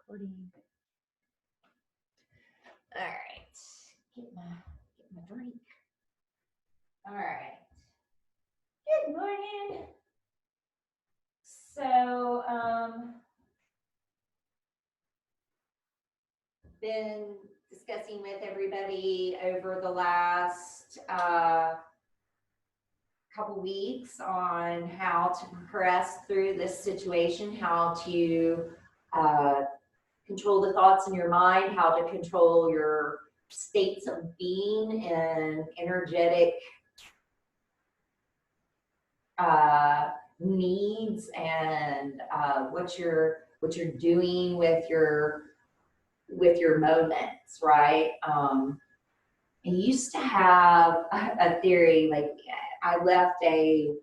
recording. All right, get my drink. All right. Good morning. So, been discussing with everybody over the last couple weeks on how to progress through this situation, how to control the thoughts in your mind, how to control your states of being and energetic needs, and what you're doing with your moments, right? I used to have a theory, like I left a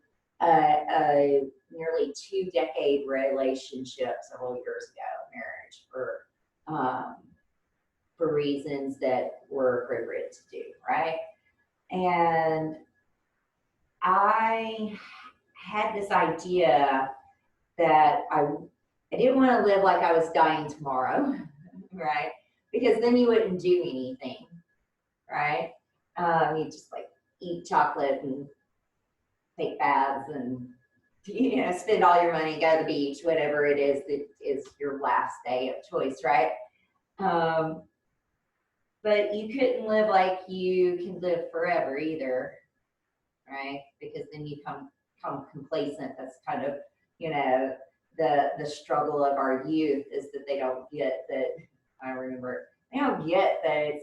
nearly 2-decade relationship several years ago, marriage, for reasons that were appropriate to do, right? And I had this idea that I didn't want to live like I was dying tomorrow, right? Because then you wouldn't do anything, right? You just like eat chocolate and take baths and spend all your money, go to the beach, whatever it is that is your last day of choice, right? But you couldn't live like you can live forever either, right? Because then you come complacent. That's kind of, the struggle of our youth, is that they don't get that. I remember, they don't get that it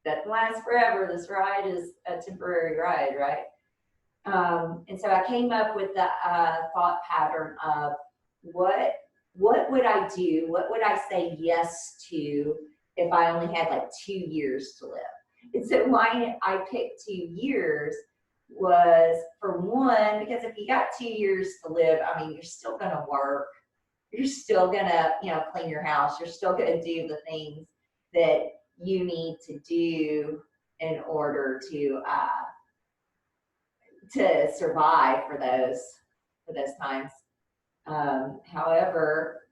doesn't last forever. This ride is a temporary ride, right? And so I came up with the thought pattern of what would I do? What would I say yes to if I only had like 2 years to live? And so why I picked 2 years was, for one, because if you got 2 years to live, I mean, you're still going to work. You're still going to, clean your house. You're still going to do the things that you need to do in order to survive for those times. However,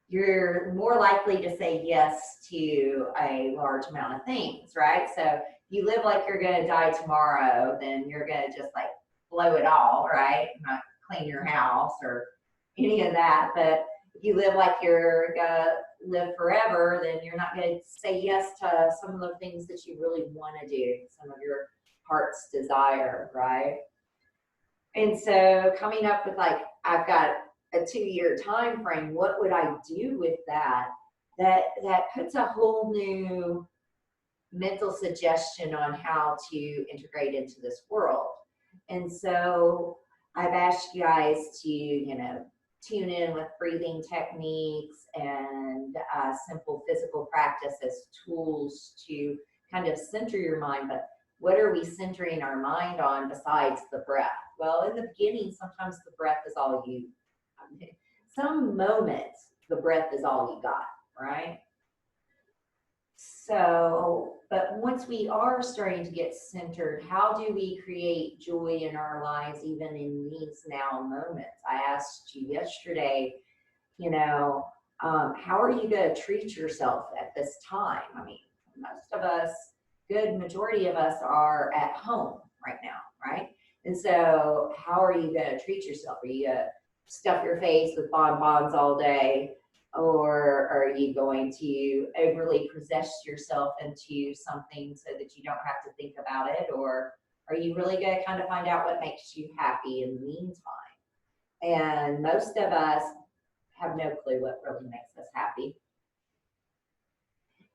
you're more likely to say yes to a large amount of things, right? So if you live like you're going to die tomorrow, then you're going to just like blow it all, right? Not clean your house or any of that. But if you live like you're going to live forever, then you're not going to say yes to some of the things that you really want to do, some of your heart's desire, right? And so coming up with, like, I've got a 2-year time frame, what would I do with that puts a whole new mental suggestion on how to integrate into this world. And so I've asked you guys to, tune in with breathing techniques and simple physical practice as tools to kind of center your mind. But what are we centering our mind on besides the breath? Well, in the beginning, sometimes the breath is all some moments, the breath is all you got, right? So, but once we are starting to get centered, how do we create joy in our lives, even in these now moments? I asked you yesterday, how are you going to treat yourself at this time? I mean, most of us, good majority of us, are at home right now, right? And so how are you going to treat yourself? Are you going to stuff your face with bonbons all day? Or are you going to overly possess yourself into something so that you don't have to think about it? Or are you really going to kind of find out what makes you happy in the meantime? And most of us have no clue what really makes us happy.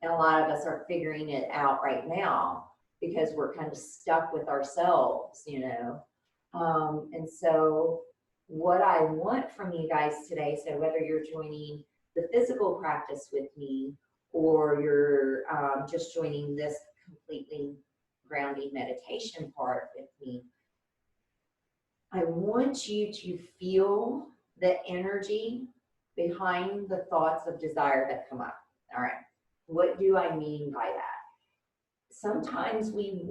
And a lot of us are figuring it out right now because we're kind of stuck with ourselves, And so what I want from you guys today, so whether you're joining the physical practice with me, or you're just joining this completely grounding meditation part with me, I want you to feel the energy behind the thoughts of desire that come up. All right, what do I mean by that? Sometimes we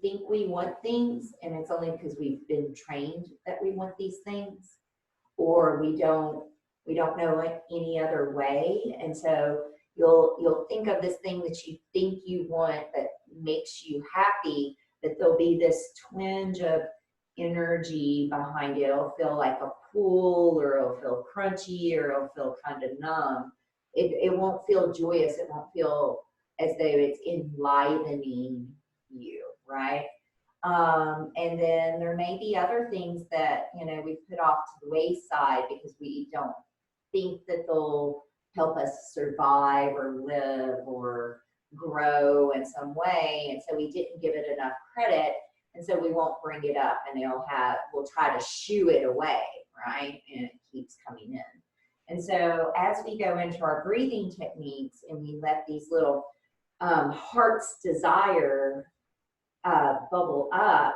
think we want things, and it's only because we've been trained that we want these things, or we don't We don't know any other way. And so you'll think of this thing that you think you want that makes you happy, that there'll be this twinge of energy behind it. It'll feel like a pool, or it'll feel crunchy, or it'll feel kind of numb. It won't feel joyous. It won't feel as though it's enlivening you, right? And then there may be other things that, you know, we put off to the wayside because we don't think that they'll help us survive or live or grow in some way. And so we didn't give it enough credit. And so we won't bring it up, and we'll try to shoo it away, right? And it keeps coming in. And so as we go into our breathing techniques and we let these little heart's desire bubble up,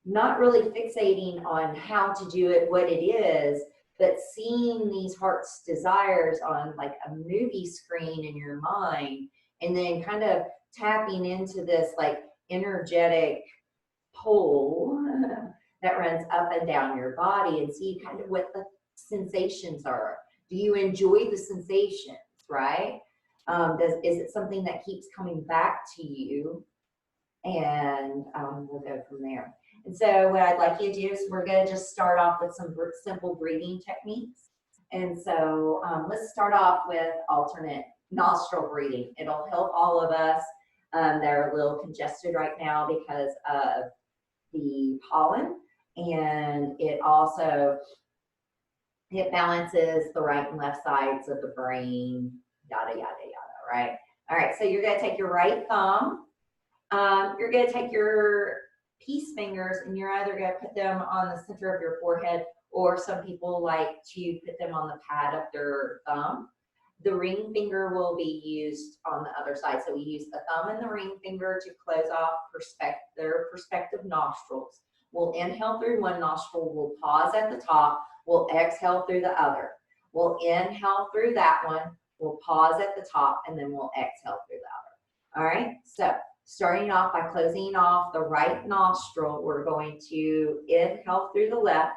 not really fixating on how to do it, what it is, but seeing these heart's desires on like a movie screen in your mind, and then kind of tapping into this like energetic pole that runs up and down your body, and see kind of what the sensations are. Do you enjoy the sensations, right? Is it something that keeps coming back to you? And we'll go from there. And so what I'd like you to do is we're going to just start off with some simple breathing techniques. And so let's start off with alternate nostril breathing. It'll help all of us that are a little congested right now because of the pollen, and it balances the right and left sides of the brain, yada, yada, yada, right? All right, so you're going to take your right thumb. You're going to take your peace fingers, and you're either going to put them on the center of your forehead, or some people like to put them on the pad of their thumb. The ring finger will be used on the other side. So we use the thumb and the ring finger to close off their respective nostrils. We'll inhale through one nostril, we'll pause at the top, we'll exhale through the other. We'll inhale through that one, we'll pause at the top, and then we'll exhale through the other. All right, so starting off by closing off the right nostril, we're going to inhale through the left,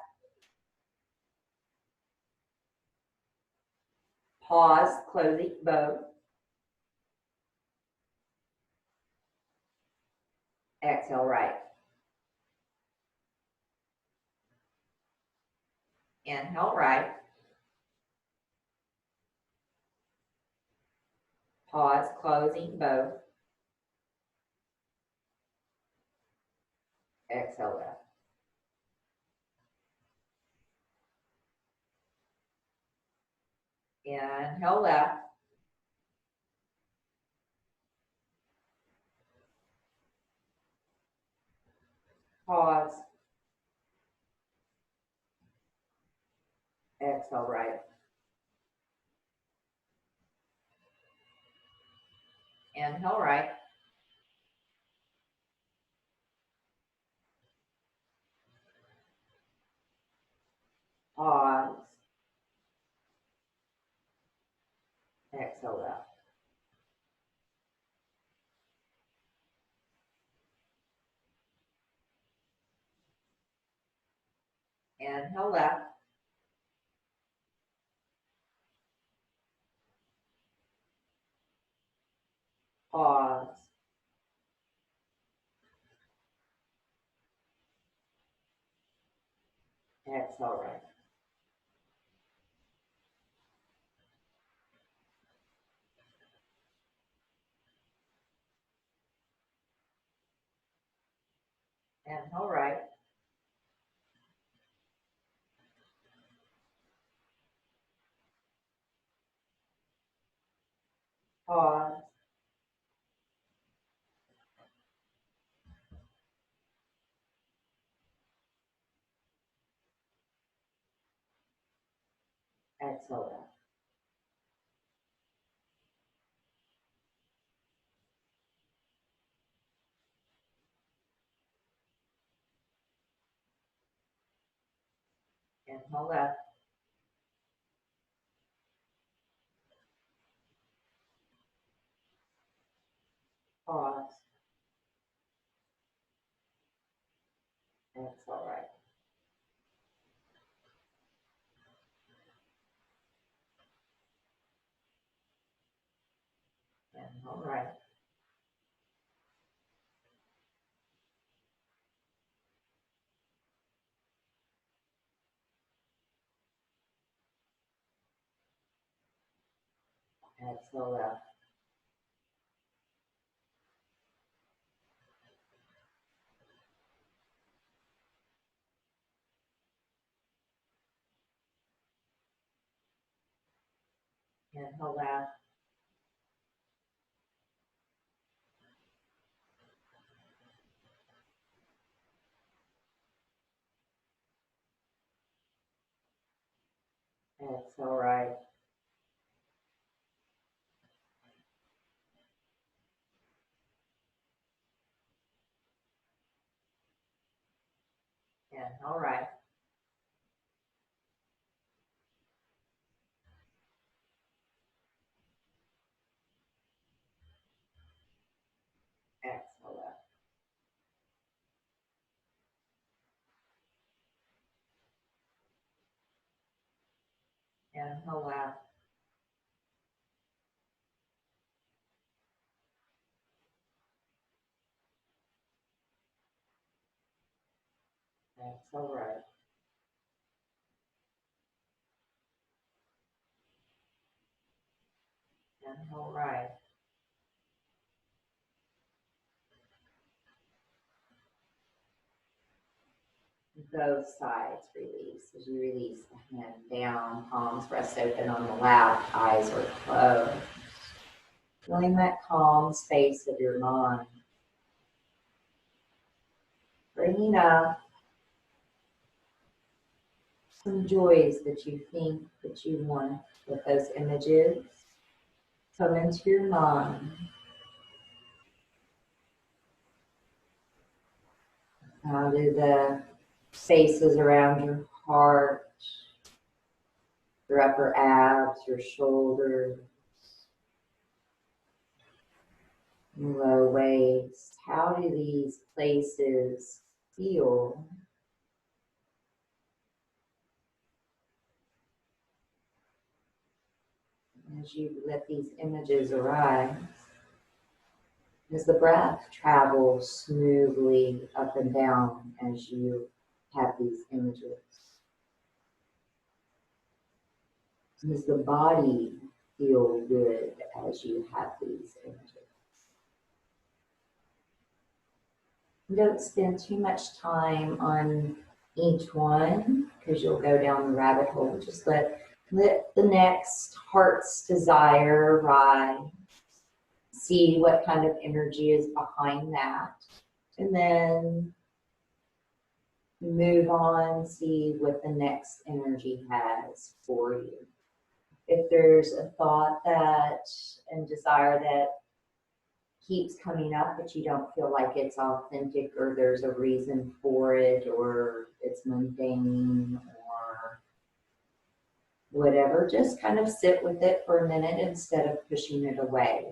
pause, closing both, exhale right. Inhale right, pause, closing both, exhale left. Inhale left, pause, exhale right. Inhale right, pause, exhale left. Inhale left, pause, exhale right. Inhale right, pause, exhale left. Inhale left, pause, exhale right. all right. Exhale out. Inhale out. Exhale right. Inhale right. Exhale left. Inhale left. Exhale right. Inhale right. Both sides release. As you release the hand down, palms rest open on the lap, eyes are closed. Feeling that calm space of your mind. Bringing up some joys that you think that you want with those images. Come into your mind. How do the spaces around your heart, your upper abs, your shoulders, low waist, how do these places feel as you let these images arise? Does the breath travel smoothly up and down as you have these images? Does the body feel good as you have these images? Don't spend too much time on each one because you'll go down the rabbit hole. Just let the next heart's desire rise. See what kind of energy is behind that. And then move on, see what the next energy has for you. If there's a thought that and desire that keeps coming up, but you don't feel like it's authentic or there's a reason for it or it's mundane or whatever, just kind of sit with it for a minute instead of pushing it away.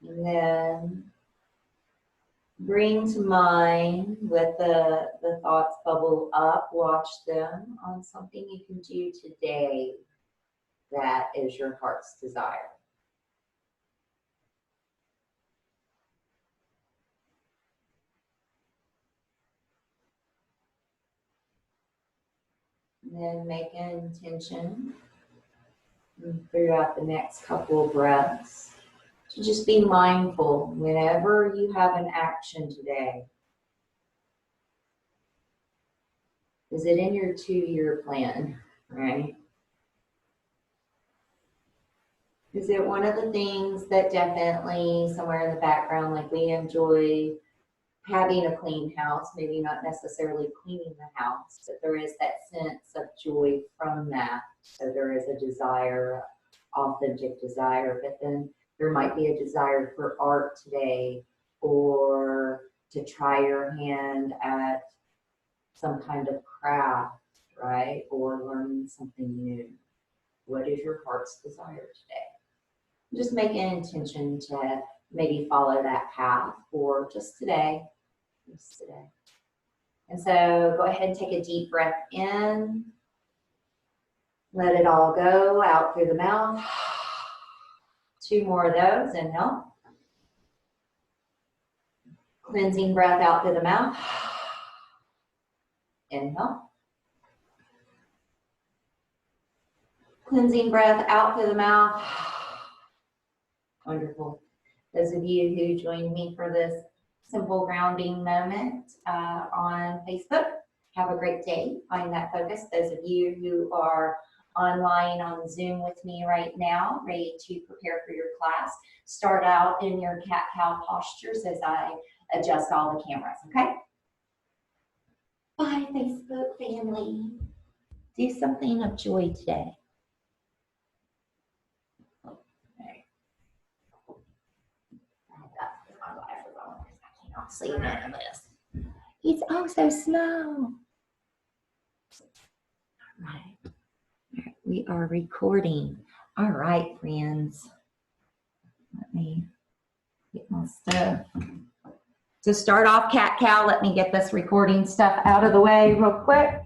And then bring to mind with the thoughts bubble up, watch them on something you can do today that is your heart's desire. And then make an intention throughout the next couple of breaths to just be mindful whenever you have an action today. Is it in your 2-year plan, right? Is it one of the things that definitely somewhere in the background, like we enjoy having a clean house, maybe not necessarily cleaning the house, but there is that sense of joy from that. So there is a desire authentic desire. But then there might be a desire for art today, or to try your hand at some kind of craft, right? Or learning something new. What is your heart's desire today? Just make an intention to maybe follow that path for just today. Just today. And so go ahead and take a deep breath in. Let it all go out through the mouth. 2 more of those. Inhale. Cleansing breath out through the mouth. Inhale. Cleansing breath out through the mouth. Wonderful. Those of you who joined me for this simple grounding moment on Facebook, have a great day. Find that focus. Those of you who are online on Zoom with me right now, ready to prepare for your class, start out in your cat-cow postures as I adjust all the cameras, okay? Bye, Facebook family. Do something of joy today. Okay. I have to put my glasses on because I cannot see none of this. It's all so slow. All right. We are recording. All right, friends. Let me get my stuff. To start off, cat-cow, let me get this recording stuff out of the way real quick.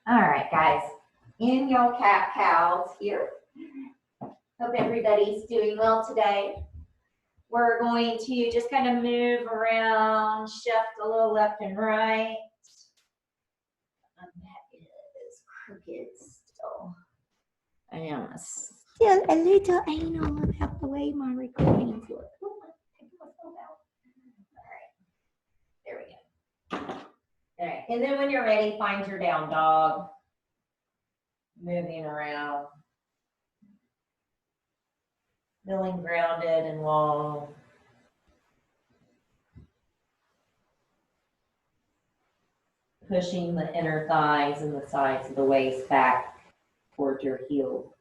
All right, guys, in your cat-cows here. Hope everybody's doing well today. We're going to just kind of move around, shift a little left and right. That is crooked still. I am still a little anal about the way my recordings look. All right, there we go. All right, and then when you're ready, find your down dog. Moving around. Feeling grounded and long. Pushing the inner thighs and the sides of the waist back towards your heels.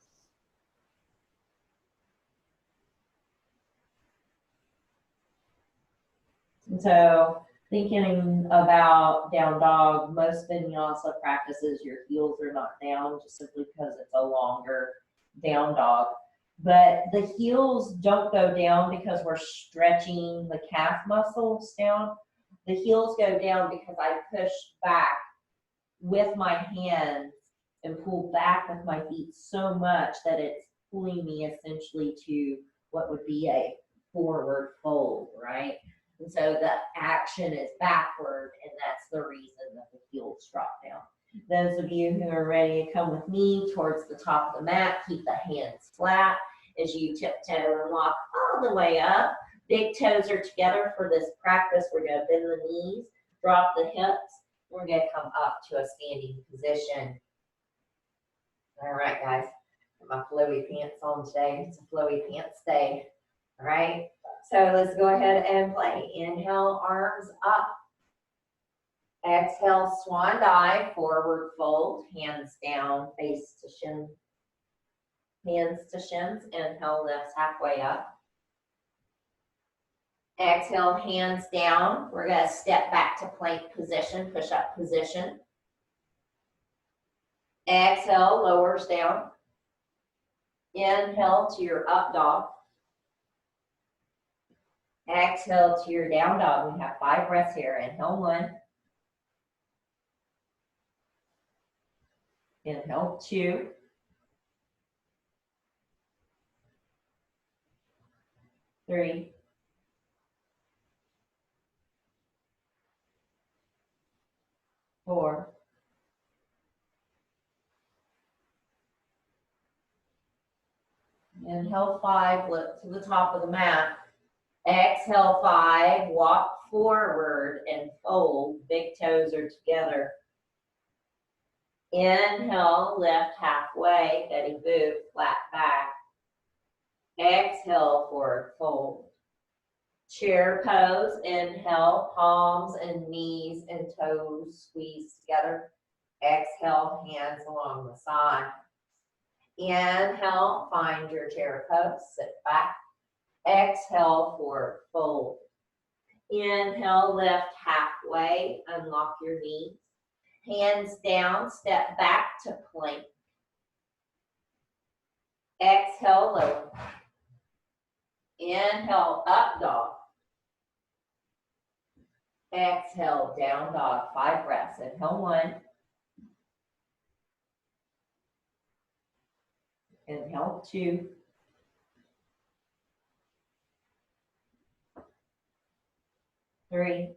And so thinking about down dog, most vinyasa practices, your heels are not down just simply because it's a longer down dog. But the heels don't go down because we're stretching the calf muscles down. The heels go down because I push back with my hands and pull back with my feet so much that it's pulling me essentially to what would be a forward fold, right? And so the action is backward, and that's the reason that the heels drop down. Those of you who are ready to come with me towards the top of the mat, keep the hands flat as you tiptoe and walk all the way up. Big toes are together for this practice. We're going to bend the knees, drop the hips. We're going to come up to a standing position. All right, guys. Got my flowy pants on today. It's a flowy pants day. All right. So let's go ahead and play. Inhale, arms up. Exhale, swan dive, forward fold, hands down, face to shin. Hands to shins. Inhale, lifts halfway up. Exhale, hands down. We're going to step back to plank position, push-up position. Exhale, lowers down. Inhale to your up dog. Exhale to your down dog. We have 5 breaths here. Inhale, 1. Inhale, 2. 3. 4. Inhale 5, look to the top of the mat. Exhale 5, walk forward and fold. Big toes are together. Inhale, lift halfway, Betty Boop, flat back. Exhale, forward fold. Chair pose, inhale, palms and knees and toes squeeze together. Exhale, hands along the side. Inhale, find your chair pose, sit back. Exhale, forward fold. Inhale, lift halfway, unlock your knees. Hands down, step back to plank. Exhale, lower. Inhale, up dog. Exhale, down dog. 5 breaths. Inhale 1. Inhale 2. 3.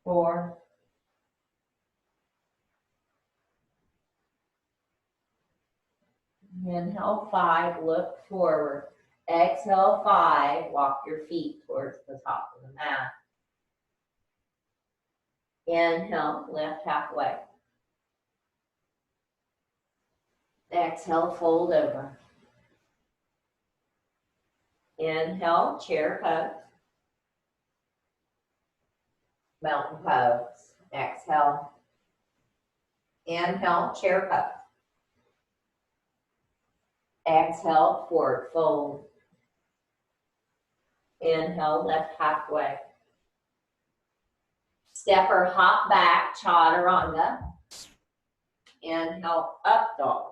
4. 5, look forward. Exhale 5, walk your feet towards the top of the mat. Inhale, lift halfway. Exhale, fold over. Inhale, chair pose. Mountain pose. Exhale. Inhale, chair pose. Exhale, forward fold. Inhale, lift halfway. Step or hop back, chaturanga. Inhale, up dog.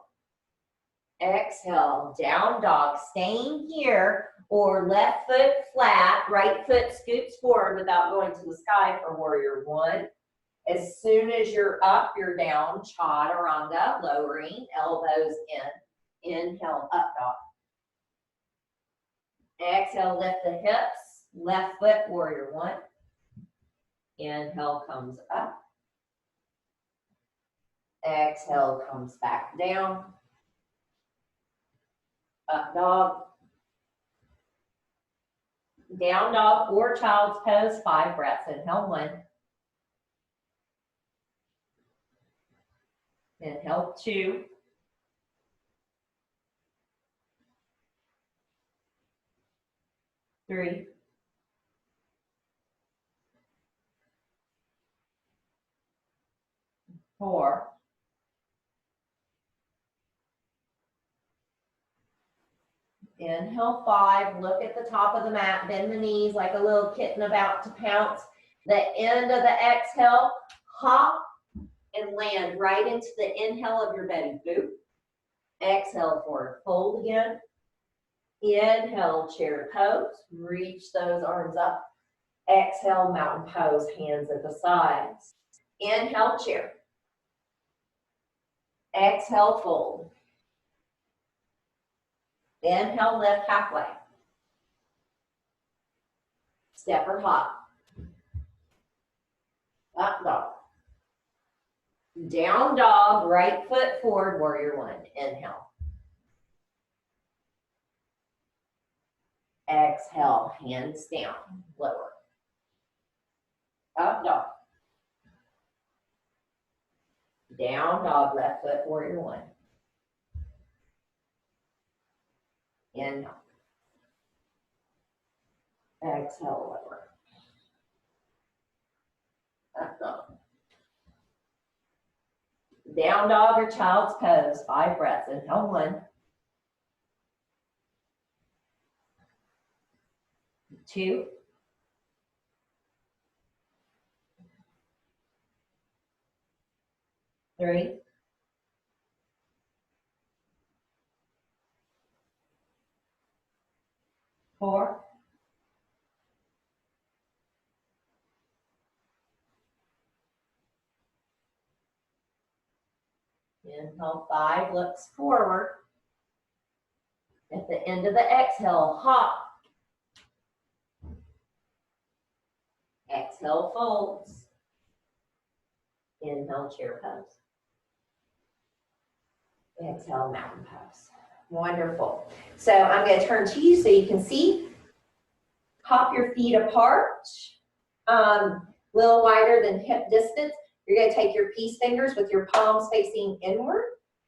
Exhale, down dog. Staying here, or left foot flat, right foot scoots forward without going to the sky for warrior 1. As soon as you're up, you're down, chaturanga, lowering, elbows in. Inhale, up dog. Exhale, lift the hips, left foot, warrior 1. Inhale, comes up. Exhale, comes back down. Up dog. Down dog or child's pose, 5 breaths. Inhale 1. Inhale 2. 3. 4. Inhale 5, look at the top of the mat, bend the knees like a little kitten about to pounce. The end of the exhale, hop and land right into the inhale of your Betty Boop. Exhale, forward fold again. Inhale, chair pose, reach those arms up. Exhale, mountain pose, hands at the sides. Inhale, chair. Exhale, fold. Inhale, lift halfway. Step or hop. Up dog. Down dog, right foot forward, warrior 1. Inhale. Exhale, hands down, lower. Up dog. Down dog, left foot, warrior 1. Inhale. Exhale, lower. Up dog. Down dog or child's pose, 5 breaths. Inhale 1. 2. 3. 4. 5, looks forward. At the end of the exhale, hop. Exhale, folds. Inhale, chair pose. Exhale, mountain pose. Wonderful. So I'm going to turn to you so you can see. Hop your feet apart, a little wider than hip distance. You're going to take your peace fingers with your palms facing inward,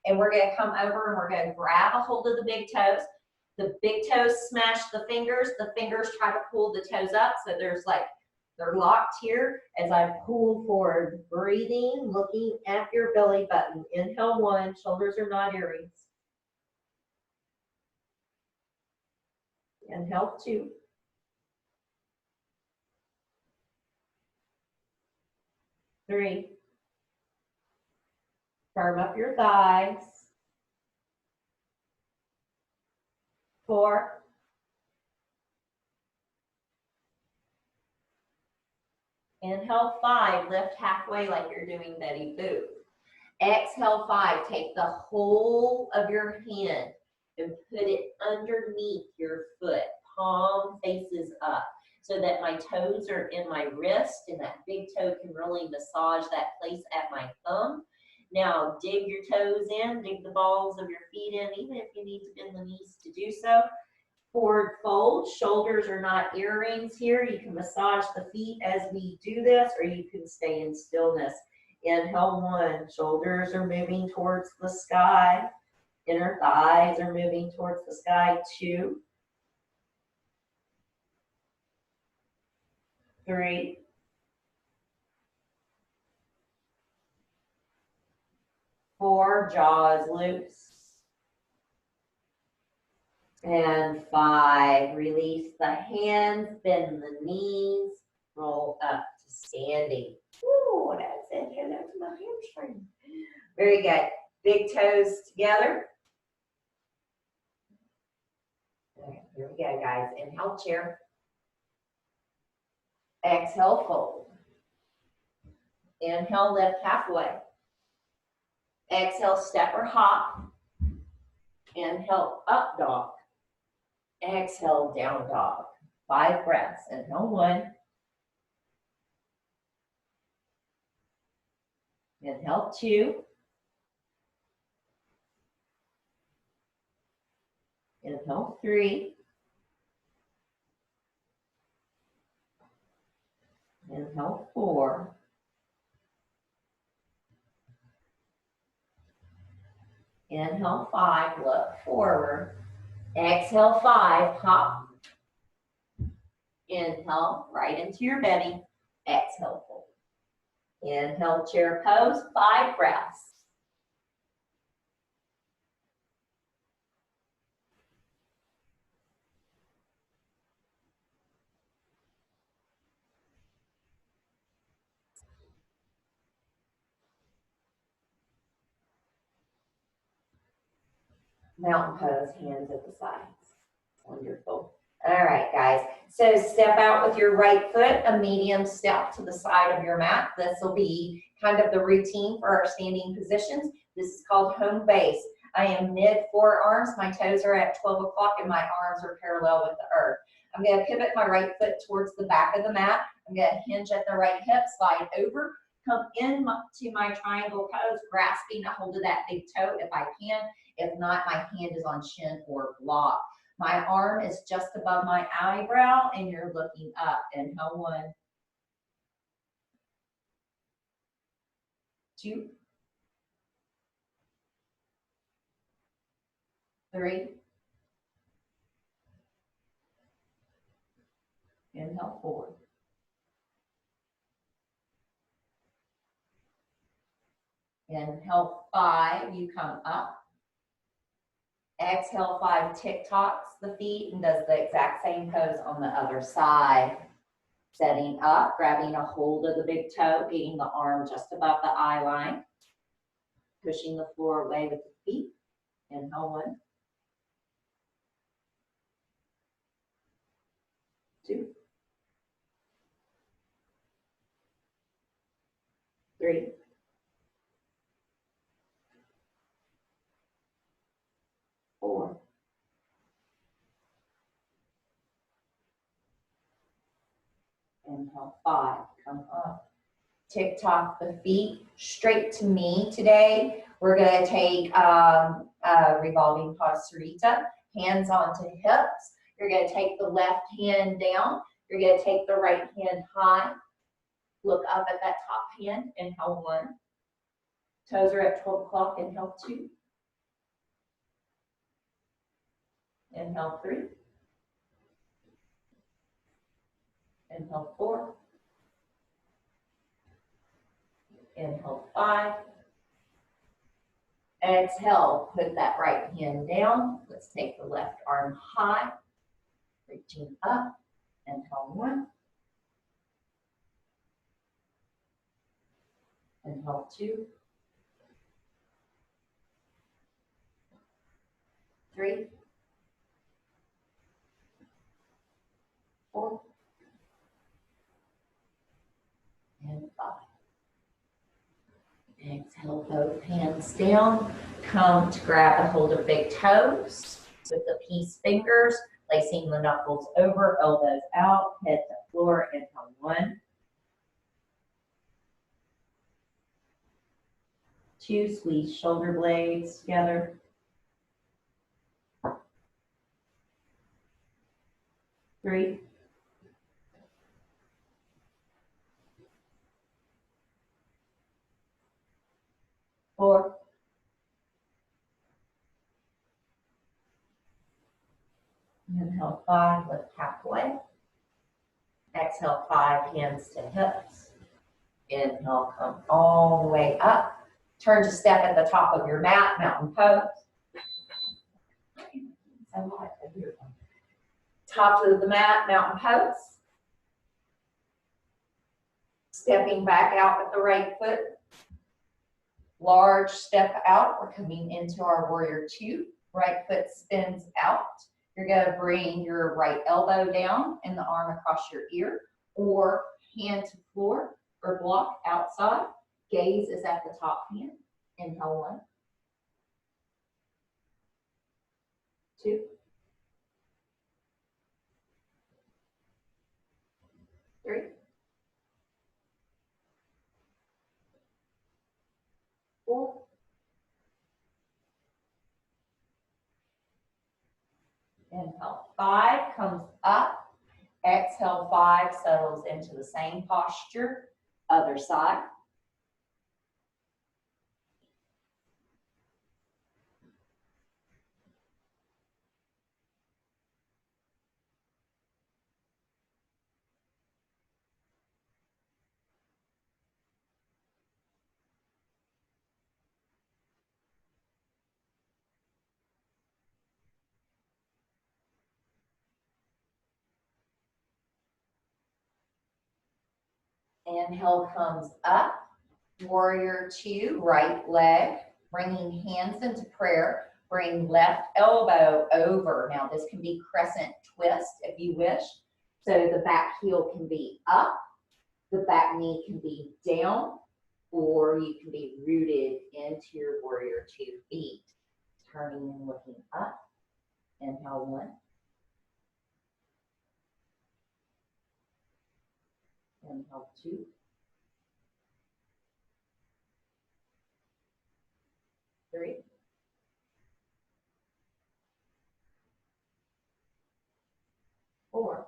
and we're going to come over and we're going to grab a hold of the big toes. The big toes smash the fingers try to pull the toes up, so they're locked here as I pull forward, breathing, looking at your belly button. Inhale 1, shoulders are not earrings. Inhale 2. Three. Firm up your thighs. 4. Inhale 5, lift halfway like you're doing Betty Boop. Exhale 5, take the whole of your hand and put it underneath your foot, palm faces up, so that my toes are in my wrist and that big toe can really massage that place at my thumb. Now dig your toes in, dig the balls of your feet in, even if you need to bend the knees to do so. Forward fold, shoulders are not earrings here. You can massage the feet as we do this, or you can stay in stillness. Inhale 1, shoulders are moving towards the sky. Inner thighs are moving towards the sky. 2. 3. 4, jaws loose. And 5, release the hands, bend the knees, roll up to standing. Ooh, that's it. Hello to my hamstring. Very good. Big toes together. Okay, here we go, guys. Inhale, chair. Exhale, fold. Inhale, lift halfway. Exhale, step or hop. Inhale, up dog. Exhale, down dog. 5 breaths. Inhale 1. Inhale 2. Inhale 3. Inhale 4. Inhale 5, look forward. Exhale 5, hop. Inhale, right into your belly. Exhale, fold. Inhale, chair pose, 5 breaths. Mountain pose, hands at the sides. Wonderful. All right, guys. So step out with your right foot, a medium step to the side of your mat. This will be kind of the routine for our standing positions. This is called home base. I am mid forearms. My toes are at 12 o'clock and my arms are parallel with the earth. I'm going to pivot my right foot towards the back of the mat. I'm going to hinge at the right hip, slide over, come in to my triangle pose, grasping a hold of that big toe if I can. If not, my hand is on shin or block. My arm is just above my eyebrow and you're looking up. Inhale 1, 2, 3. Inhale 4. Inhale 5, you come up. Exhale 5, tick-tocks the feet and does the exact same pose on the other side. Setting up, grabbing a hold of the big toe, getting the arm just above the eye line. Pushing the floor away with the feet. Inhale 1, 2, 3, 4. Inhale 5, come up. tick-tock the feet straight to me today. We're gonna take a revolving passerita, hands onto hips. You're gonna take the left hand down. You're gonna take the right hand high. Look up at that top hand, inhale 1. Toes are at 12 o'clock, inhale 2. Inhale 3. Inhale 4. Inhale 5. Exhale, put that right hand down. Let's take the left arm high, reaching up. Inhale 1. Inhale 2. 3. 4. And 5. Exhale, both hands down. Come to grab a hold of big toes with the peace fingers, placing the knuckles over, elbows out, head to floor. Inhale 1. 2, squeeze shoulder blades together. 3. 4. Inhale 5, lift halfway. Exhale 5, hands to hips. Inhale, come all the way up. Turn to step at the top of your mat, mountain pose. Top of the mat, mountain pose. Stepping back out with the right foot. Large step out. We're coming into our warrior 2. Right foot spins out. You're going to bring your right elbow down and the arm across your ear, or hand to floor or block outside. Gaze is at the top hand. Inhale 1. 2. 3. 4. Inhale 5, comes up. Exhale 5, settles into the same posture. Other side. Inhale comes up. Warrior 2, right leg. Bringing hands into prayer. Bring left elbow over. Now this can be crescent twist if you wish. So the back heel can be up. The back knee can be down. Or you can be rooted into your warrior 2 feet. Turning and looking up. Inhale 1. Inhale 2. 3. 4.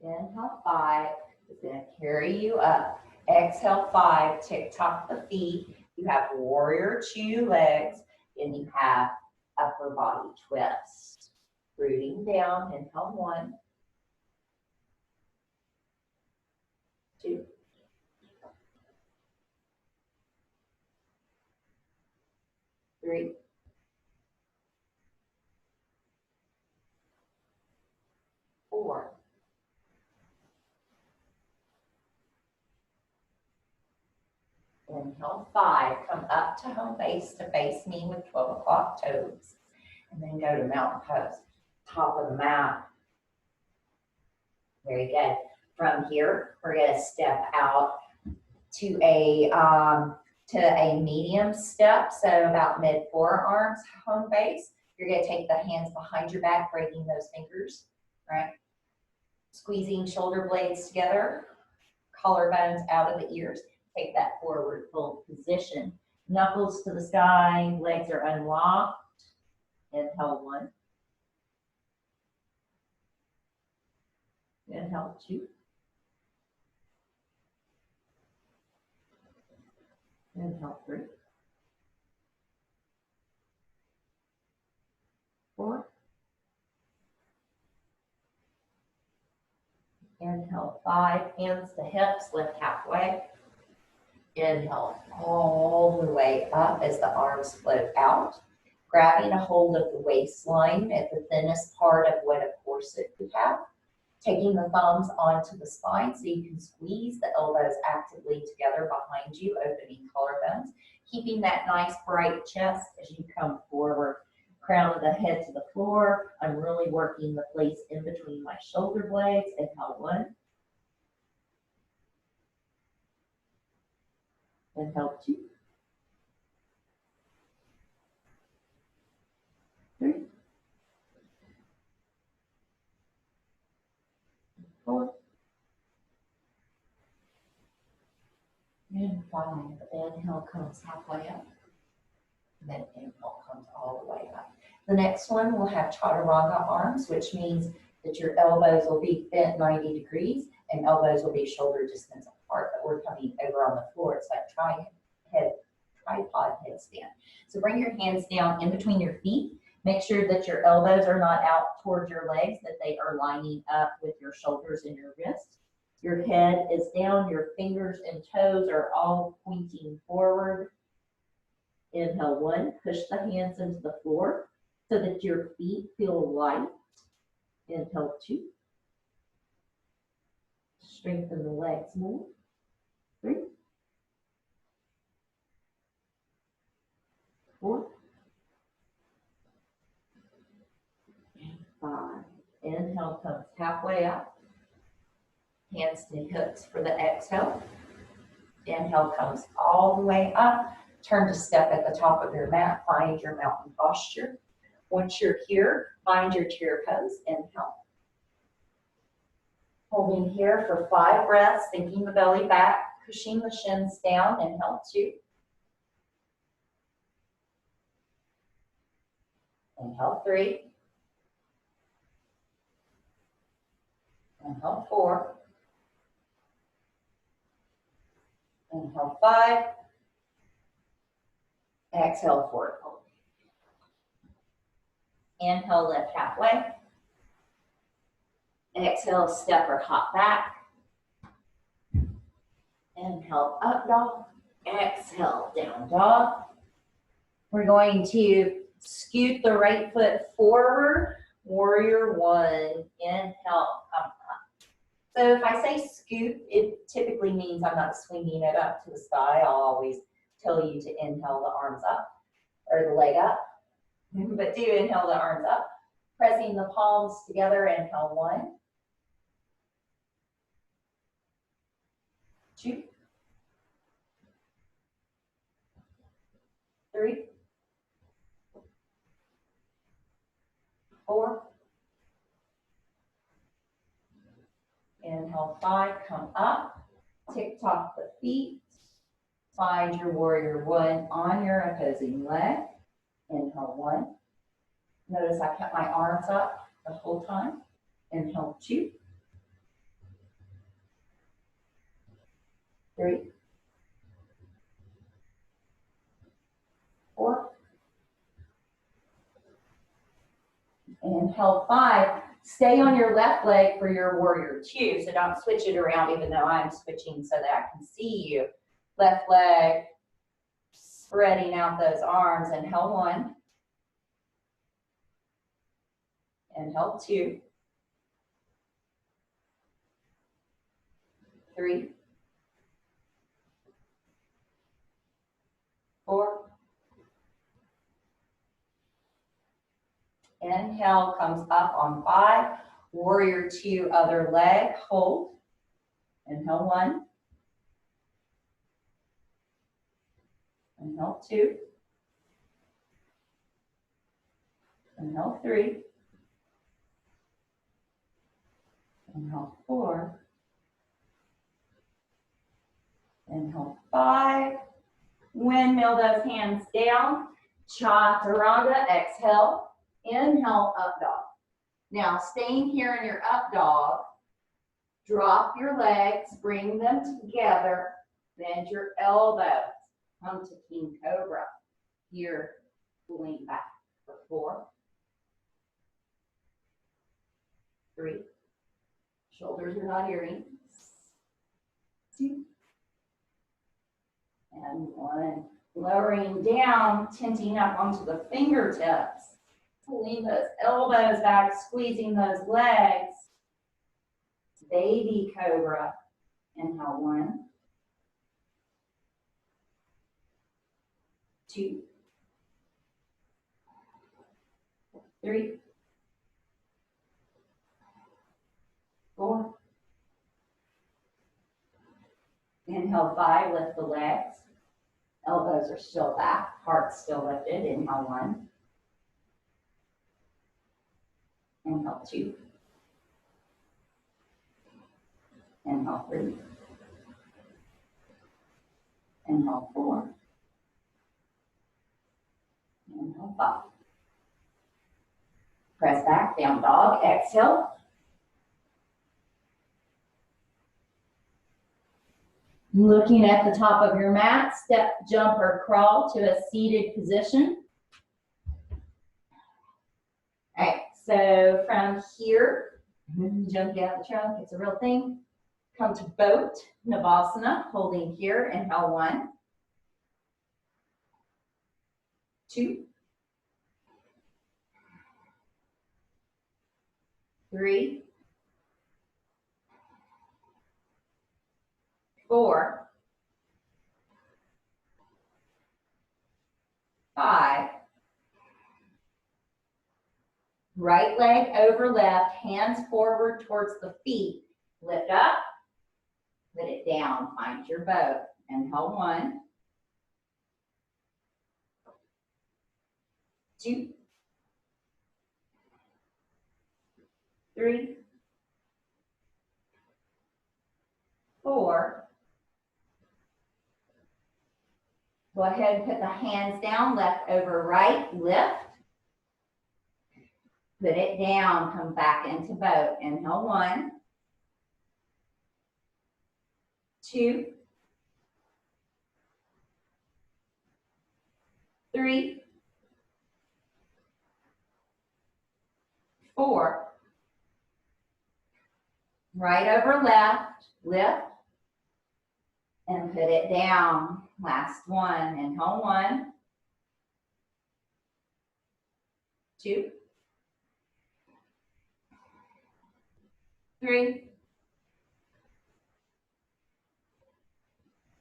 Inhale 5. It's going to carry you up. Exhale 5. Tick-tock the feet. You have warrior 2 legs, and you have upper body twist. Rooting down. Inhale 1. 2. 3. 4. Inhale 5. Come up to home base to face me with 12 o'clock toes. And then go to mountain pose. Top of the mat. Very good. From here, we're going to step out to a medium step, so about mid forearms, home base. You're going to take the hands behind your back, breaking those fingers, right? Squeezing shoulder blades together, collarbones out of the ears. Take that forward fold position. Knuckles to the sky, legs are unlocked. Inhale 1. Inhale 2. Inhale 3. 4. Inhale 5. Hands to hips, lift halfway. Inhale all the way up as the arms float out. Grabbing a hold of the waistline at the thinnest part of what a corset you have. Taking the thumbs onto the spine so you can squeeze the elbows actively together behind you, opening collarbones. Keeping that nice bright chest as you come forward. Crown of the head to the floor. I'm really working the place in between my shoulder blades. Inhale 1. Inhale 2. 3. 4. And 5. Inhale comes halfway up. And then inhale comes all the way up. The next one will have chaturanga arms, which means that your elbows will be bent 90 degrees and elbows will be shoulder distance apart, but we're coming over on the floor. It's like tripod headstand. So bring your hands down in between your feet. Make sure that your elbows are not out towards your legs, that they are lining up with your shoulders and your wrists. Your head is down, your fingers and toes are all pointing forward. Inhale 1, push the hands into the floor so that your feet feel light. Inhale 2. Strengthen the legs more. 3. 4. And 5. Inhale comes halfway up. Hands to hips for the exhale. Inhale comes all the way up. Turn to step at the top of your mat. Find your mountain posture. Once you're here, find your chair pose. Inhale. Holding here for 5 breaths, sinking the belly back, pushing the shins down. Inhale 2. Inhale 3. Inhale 4. Inhale 5. Exhale forward fold. Inhale, lift halfway. Exhale, step or hop back. Inhale, up dog. Exhale, down dog. We're going to scoot the right foot forward. Warrior 1. Inhale, come up. So if I say scoot, it typically means I'm not swinging it up to the sky. I'll always tell you to inhale the arms up or the leg up. But do inhale the arms up. Pressing the palms together. Inhale 1. 2. 3. 4. Inhale 5, come up. Tick-tock the feet. Find your warrior 1 on your opposing leg. Inhale 1. Notice I kept my arms up the whole time. Inhale 2. 3. 4. Inhale 5. Stay on your left leg for your warrior 2. So don't switch it around even though I'm switching so that I can see you. Left leg, spreading out those arms. Inhale 1. Inhale 2. 3. 4. Inhale comes up on 5. Warrior 2, other leg, hold. Inhale 1. Inhale 2. Inhale 3. Inhale 4. Inhale 5. Windmill those hands down. Chaturanga. Exhale. Inhale, up dog. Now, staying here in your up dog, drop your legs, bring them together, bend your elbows. Come to King Cobra. Here, lean back for 4, 3. Shoulders are not earrings. 2. And 1. Lowering down, tenting up onto the fingertips. Pulling those elbows back, squeezing those legs. Baby Cobra. Inhale 1, 2, 3, 4. Inhale 5, lift the legs. Elbows are still back, heart still lifted. Inhale 1. Inhale 2. Inhale 3. Inhale 4. Inhale 5. Press back, down dog. Exhale. Looking at the top of your mat, step, jump, or crawl to a seated position. All right, so from here, jump out the trunk, it's a real thing. Come to boat, Navasana, holding here. Inhale 1, 2, 3, 4, 5. Right leg over left, hands forward towards the feet. Lift up, put it down, find your boat. Inhale 1, 2, 3, 4. Go ahead and put the hands down, left over right, lift. Put it down, come back into boat. Inhale 1, 2, 3, 4. Right over left, lift, and put it down. Last one. Inhale 1, 2, 3,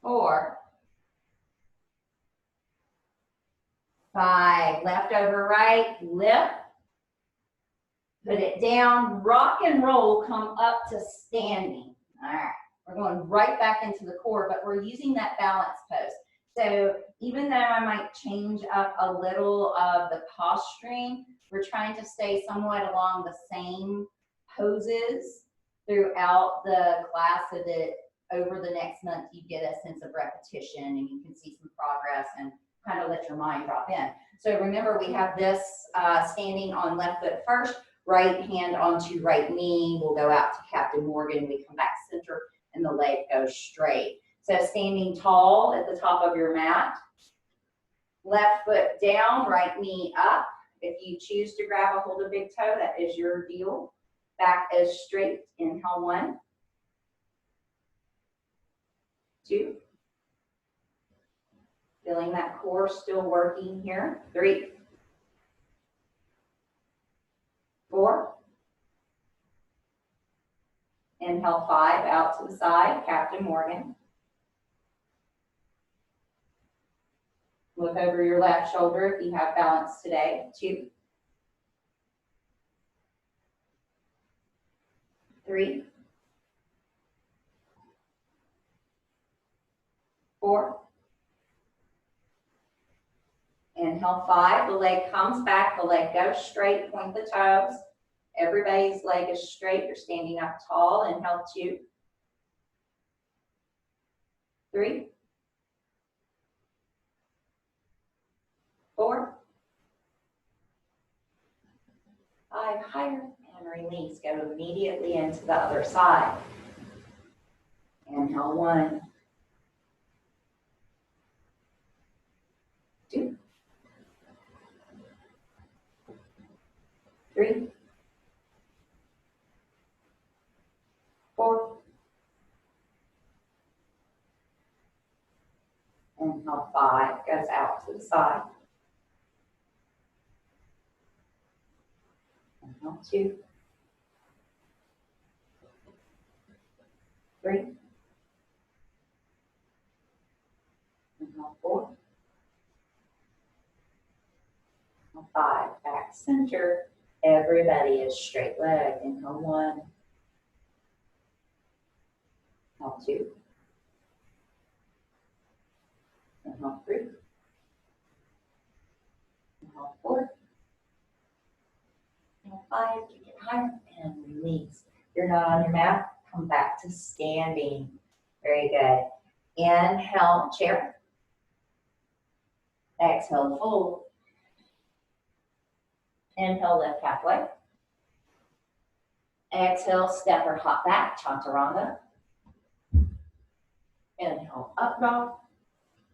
4, 5. Left over right, lift. Put it down, rock and roll, come up to standing. All right, we're going right back into the core, but we're using that balance pose. So even though I might change up a little of the posturing, we're trying to stay somewhat along the same poses throughout the class so that over the next month you get a sense of repetition and you can see some progress and kind of let your mind drop in. So remember, we have this standing on left foot first, right hand onto right knee. We'll go out to Captain Morgan. We come back center and the leg goes straight. So standing tall at the top of your mat, left foot down, right knee up. If you choose to grab a hold of big toe, that is your deal. Back as straight. Inhale 1, 2. Feeling that core still working here. 3, 4. Inhale 5, out to the side, Captain Morgan. Look over your left shoulder if you have balance today. 2, 3, 4. Inhale 5, the leg comes back, the leg goes straight, point the toes. Everybody's leg is straight. You're standing up tall. Inhale, 2, 3, 4, 5, higher, and release. Go immediately into the other side. Inhale, 1, 2, 3, 4, inhale, 5, goes out to the side. Inhale, 2, 3, inhale, 4, inhale, 5, back center. Everybody is straight leg. Inhale, 1, inhale, 2, inhale, 3, inhale, 4, inhale, 5, kick it higher, and release. If you're not on your mat, come back to standing. Very good. Inhale, chair. Exhale, fold. Inhale, lift halfway. Exhale, step or hop back, chaturanga. Inhale, up dog.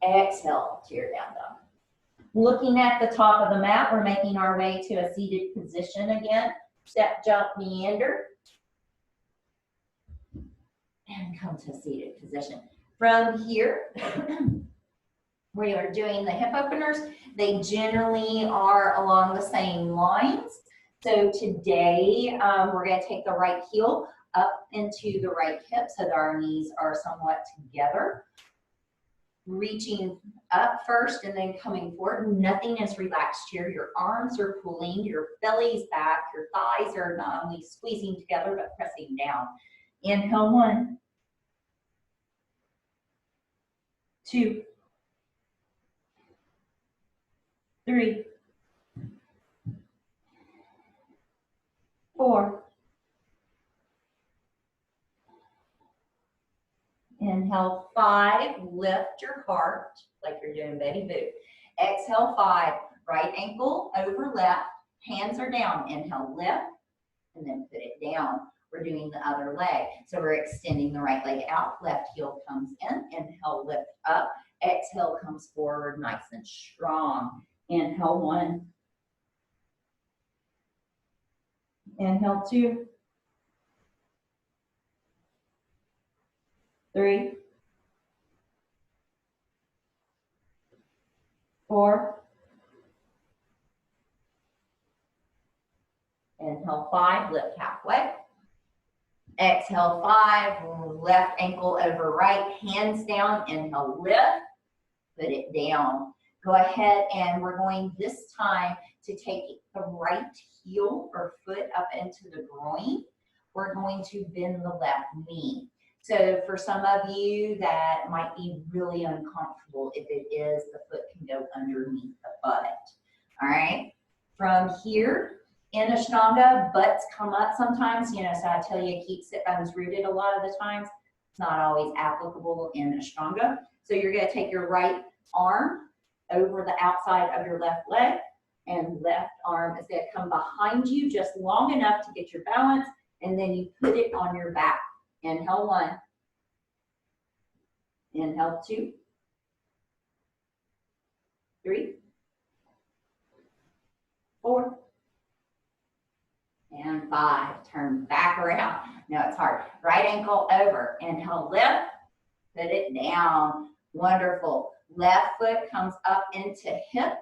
Exhale, tear down dog. Looking at the top of the mat, we're making our way to a seated position again. Step, jump, meander. And come to a seated position. From here, we are doing the hip openers. They generally are along the same lines. So today, we're going to take the right heel up into the right hip so that our knees are somewhat together. Reaching up first and then coming forward. Nothing is relaxed here. Your arms are pulling, your belly's back, your thighs are not only squeezing together but pressing down. Inhale, 1, 2, 3, 4. Inhale, 5, lift your heart like you're doing Betty Boop. Exhale, 5, right ankle over left, hands are down. Inhale, lift, and then put it down. We're doing the other leg. So we're extending the right leg out, left heel comes in, inhale, lift up, exhale comes forward nice and strong. Inhale, 1, inhale, 2, 3, 4, inhale, 5, lift halfway. Exhale, 5, left ankle over right, hands down, inhale, lift, put it down. Go ahead and we're going this time to take the right heel or foot up into the groin. We're going to bend the left knee. So for some of you that might be really uncomfortable, if it is, the foot can go underneath the butt. All right, from here, in Ashtanga, butts come up sometimes, you know, so I tell you, keep sit bones rooted a lot of the times. It's not always applicable in Ashtanga. So you're going to take your right arm over the outside of your left leg, and left arm is going to come behind you just long enough to get your balance, and then you put it on your back. Inhale, 1. Inhale, 2. 3. 4. And 5. Turn back around. No, it's hard. Right ankle over. Inhale, lift. Put it down. Wonderful. Left foot comes up into hip.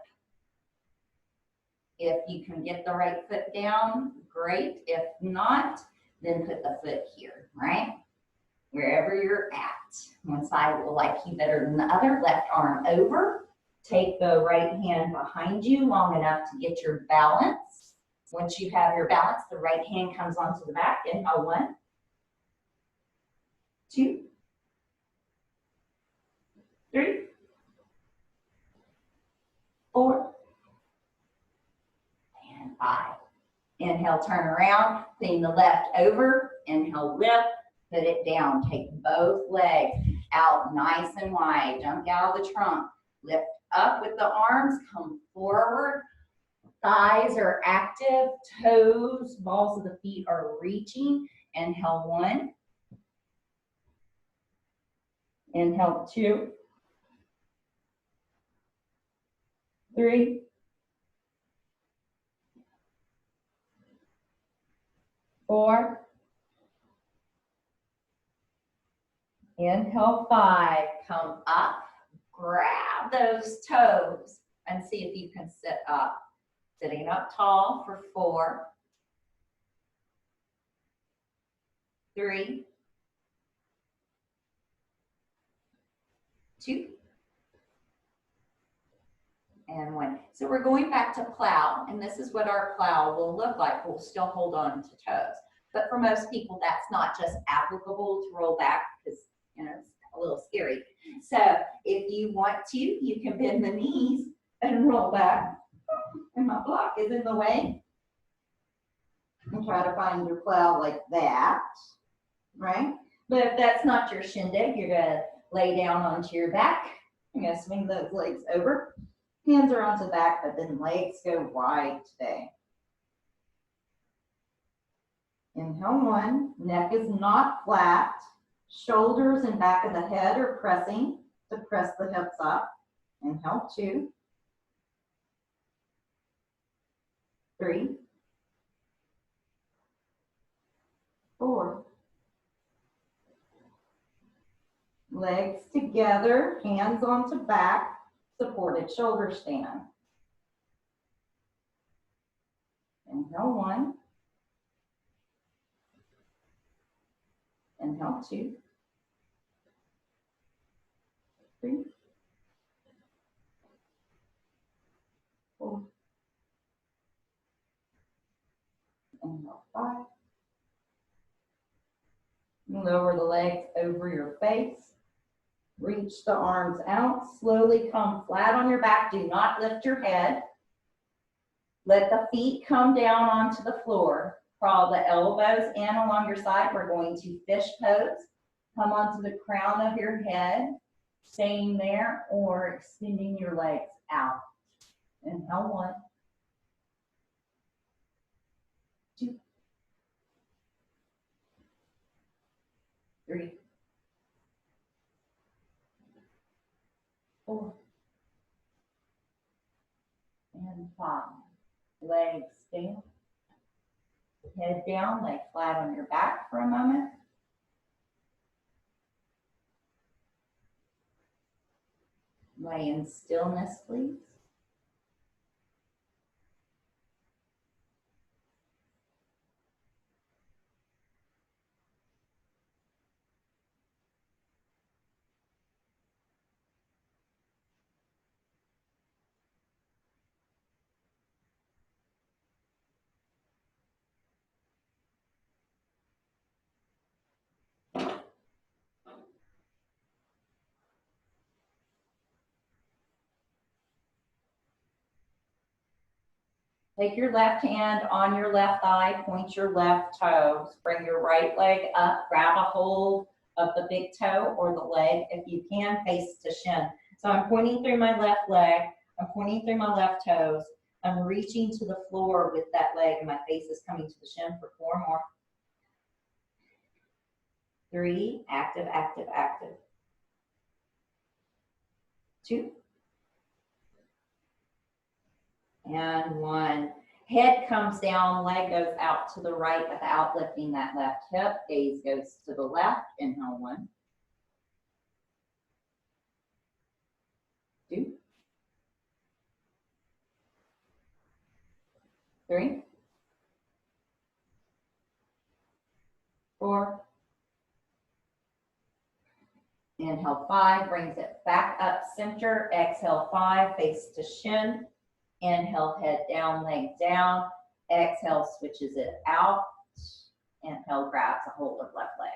If you can get the right foot down, great. If not, then put the foot here, right? Wherever you're at. One side will like you better than the other. Left arm over. Take the right hand behind you long enough to get your balance. Once you have your balance, the right hand comes onto the back. Inhale, 1, 2, 3, 4, and 5. Inhale, turn around, clean the left over. Inhale, lift, put it down. Take both legs out nice and wide. Don't get out of the trunk. Lift up with the arms, come forward. Thighs are active, toes, balls of the feet are reaching. Inhale, 1. Inhale, 2. 3. 4. Inhale, 5. Come up, grab those toes, and see if you can sit up. Sitting up tall for 4. 3. 2. And 1. So we're going back to plow, and this is what our plow will look like. We'll still hold on to toes. But for most people, that's not just applicable to roll back because, you know, it's a little scary. So if you want to, you can bend the knees and roll back. And my block is in the way. And try to find your plow like that, right? But if that's not your shindig, you're gonna lay down onto your back. You're gonna swing those legs over. Hands are onto the back, but then legs go wide today. Inhale, 1. Neck is not flat. Shoulders and back of the head are pressing to press the hips up. Inhale, 2. 3. 4. Legs together, hands onto back, supported shoulder stand. Inhale, 1. Inhale, 2. 3. 4. Inhale, 5. Lower the legs over your face. Reach the arms out. Slowly come flat on your back. Do not lift your head. Let the feet come down onto the floor. Crawl the elbows in along your side. We're going to fish pose. Come onto the crown of your head, staying there or extending your legs out. Inhale, 1. 2. 3. 4. And 5. Legs down. Head down, lay flat on your back for a moment. Lay in stillness, please. Take your left hand on your left thigh, point your left toes, bring your right leg up, grab a hold of the big toe or the leg if you can, face to shin. So I'm pointing through my left leg, I'm pointing through my left toes, I'm reaching to the floor with that leg and my face is coming to the shin for 4 more. 3, active, active, active. 2. And 1. Head comes down, leg goes out to the right without lifting that left hip. Gaze goes to the left. Inhale, 1. 2. 3. 4. Inhale, 5, brings it back up center. Exhale, 5, face to shin. Inhale, head down, leg down. Exhale, switches it out. Inhale, grabs a hold of left leg.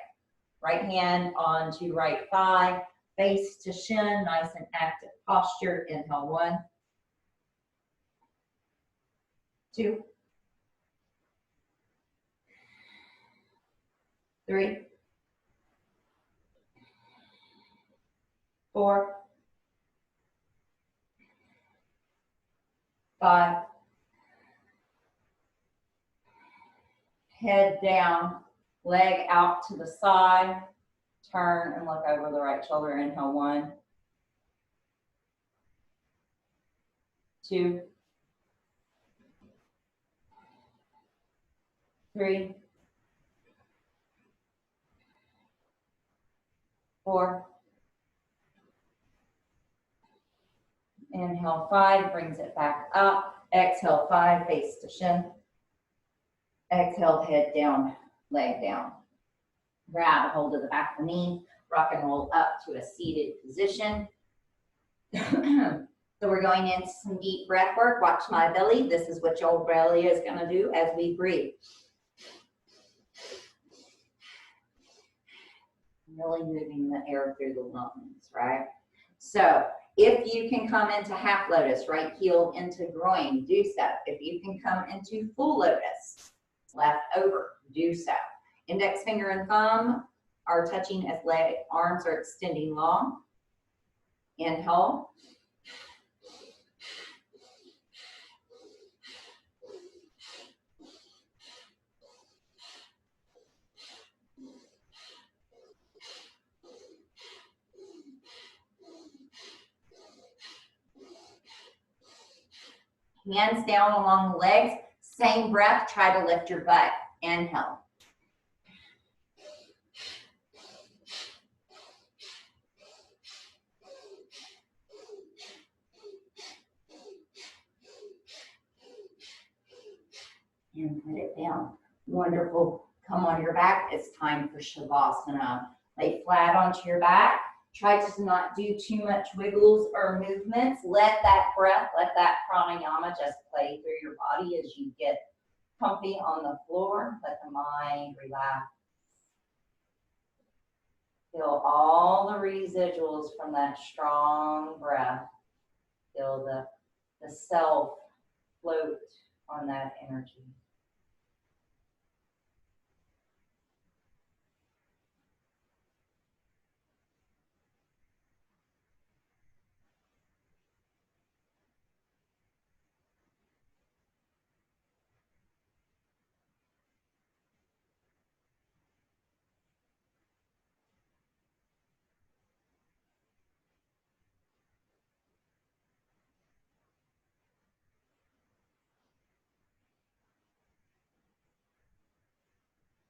Right hand onto right thigh, face to shin, nice and active posture. Inhale, 1, 2, 3, 4, 5. Head down, leg out to the side. Turn and look over the right shoulder. Inhale, 1, 2, 3, 4. Inhale, 5, brings it back up. Exhale, 5, face to shin. Exhale, head down, leg down. Grab a hold of the back of the knee. Rock and roll up to a seated position. So we're going into some deep breath work. Watch my belly. This is what your belly is going to do as we breathe. Really moving the air through the lungs, right? So if you can come into half lotus, right heel into groin, do so. If you can come into full lotus, left over, do so. Index finger and thumb are touching as arms are extending long. Inhale. Hands down along the legs. Same breath, try to lift your butt. Inhale. And put it down. Wonderful. Come on your back. It's time for Shavasana. Lay flat onto your back. Try to not do too much wiggles or movements. Let that breath, let that pranayama just play through your body as you get comfy on the floor. Let the mind relax. Feel all the residuals from that strong breath. Feel the self float on that energy.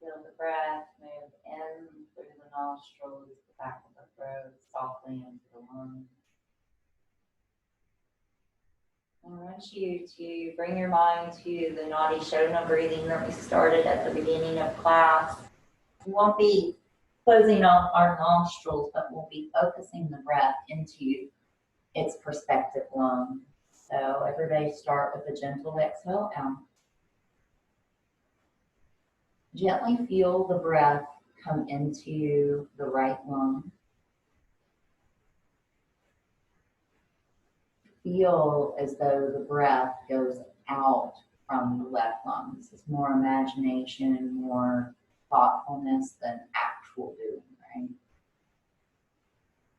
Feel the breath move in through the nostrils, the back of the throat, softly into the lungs. I want you to bring your mind to the Nadi Shodhana breathing that we started at the beginning of class. We won't be closing off our nostrils, but we'll be focusing the breath into its perspective lung. So everybody start with a gentle exhale out. Gently feel the breath come into the right lung. Feel as though the breath goes out from the left lung. This is more imagination, more thoughtfulness than actual doing, right?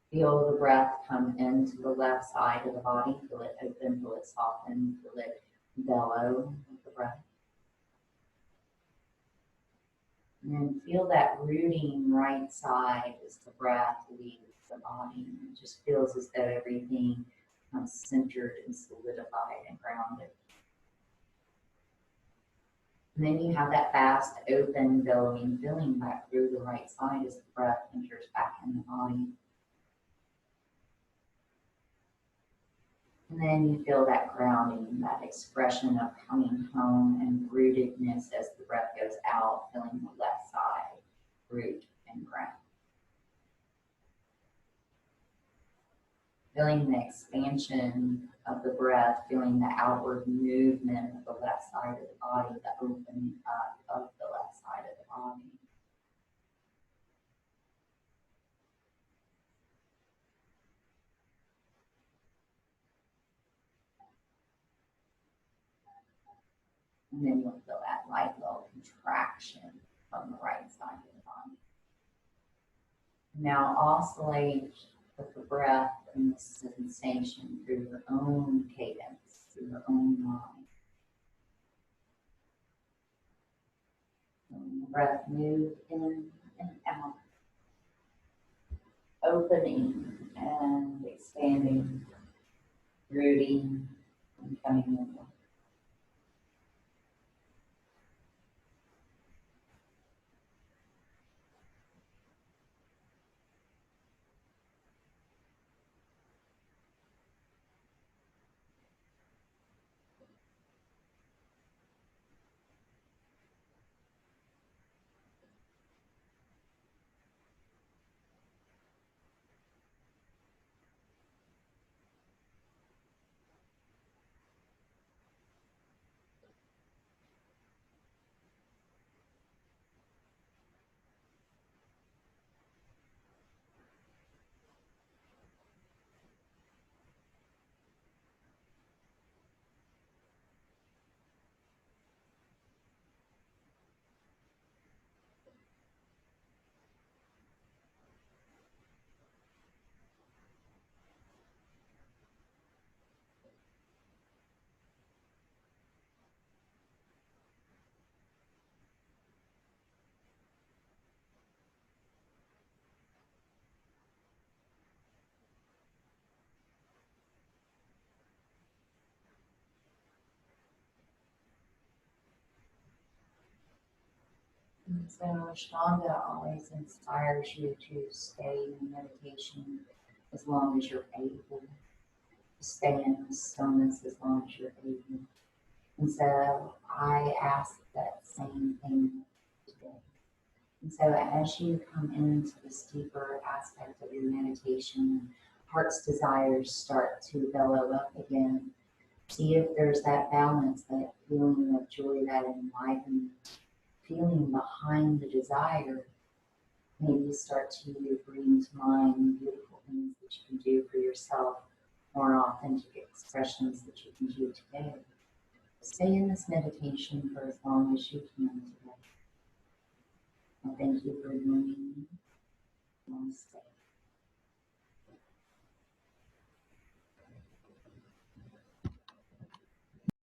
Feel the breath come into the left side of the body. Feel it open, feel it soften, feel it bellow with the breath. And then feel that rooting right side as the breath leaves the body. It just feels as though everything becomes centered and solidified and grounded. And then you have that fast, open, billowing feeling back through the right side as the breath enters back in the body. And then you feel that grounding, that expression of coming home and rootedness as the breath goes out, feeling the left side, root and ground. Feeling the expansion of the breath, feeling the outward movement of the left side of the body, the opening up of the left side of the body. And then you'll feel that light little contraction from the right side of the body. Now oscillate with the breath and the sensation through your own cadence, through your own mind. And the breath move in and out, opening and expanding, rooting and coming in. And so Ashtanga always inspires you to stay in meditation as long as you're able, to stay in stillness as long as you're able. And so I ask that same thing today. And so as you come into this deeper aspect of your meditation, heart's desires start to bellow up again. See if there's that balance, that feeling of joy, that enlivenment, feeling behind the desire. Maybe start to bring to mind beautiful things that you can do for yourself, more authentic expressions that you can do today. Stay in this meditation for as long as you can today. And thank you for joining me. Namaste.